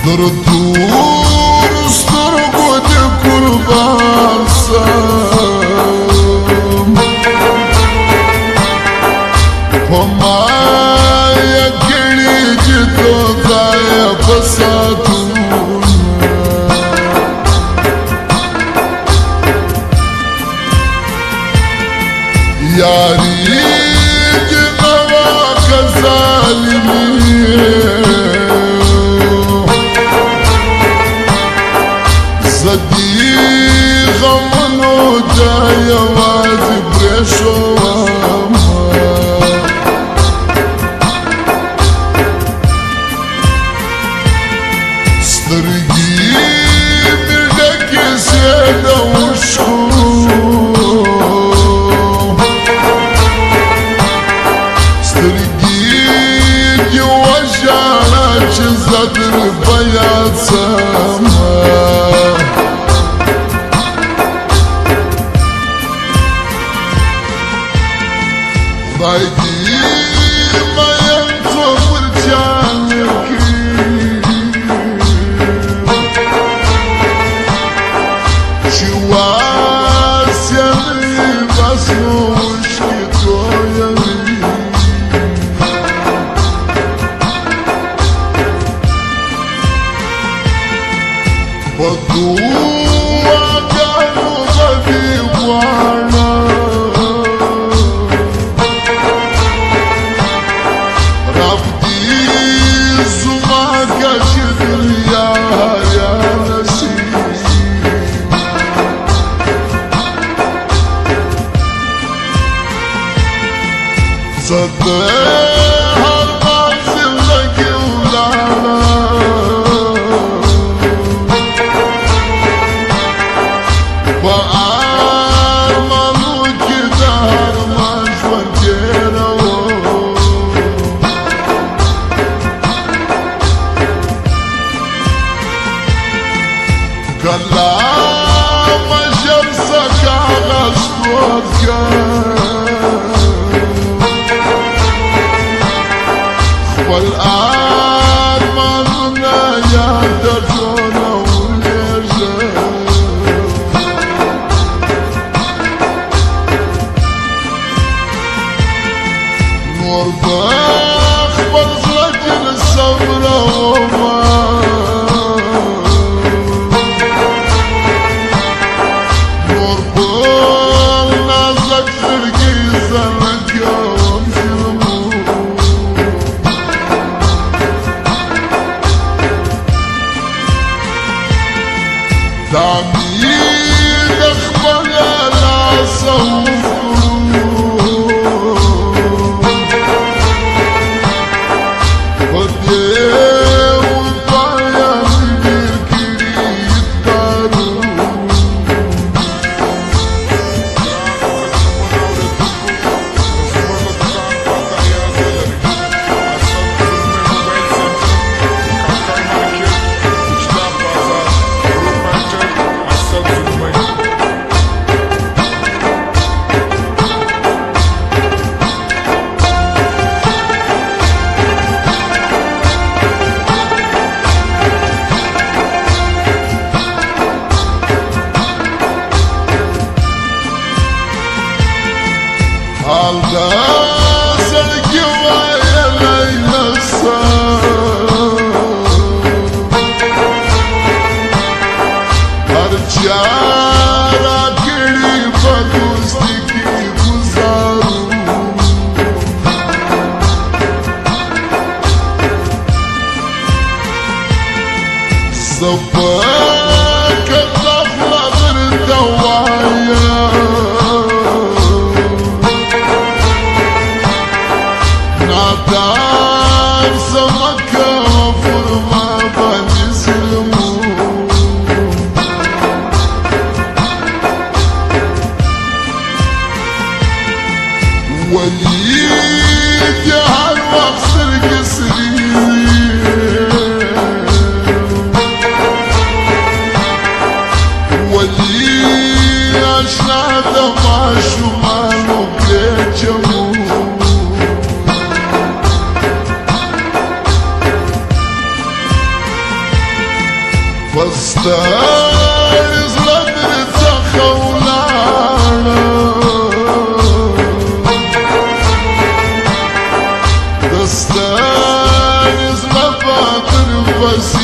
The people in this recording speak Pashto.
درتور سترګو دې قربان سم په ما یې کړي چې تو ځای په ساتونه یاري دې نوا که ظالمي زدی غمونو جا یوازې پرېښوم سترګې مې ډکې سوې د اوښکو سترګې دې وژاړه چې زه در په یاد سم خدای دې مین څو پر جان کړي چې واسیلې بس نو اوښکې تویوي په دعاګانو به دې غواړم زده هر منزل لگی ولاړم په ارمانو کې د ارمان ژوند تېروم کله مژر څه کاغذ تود خپل ارمانونه یاد درځونه ولېږم نور به خپل زړه کې نه صبرومه نور به نازک زړګي زه نه کوم دا مې د خپله لاسه وکړو په دې وفایا مې ډېر کړي کارونه حال دا زړګي ویلی نشم هر چا راکړي په دوستي کې ګزارو زه په کله خوله درته وایم نادان سمکه پر ما باندې ظلمو ولې دې هر وخت سترګې سرې ولې اشنا د ماشومانو پرېچمو دستانز لدرته خولانا دستانز لفاتر بس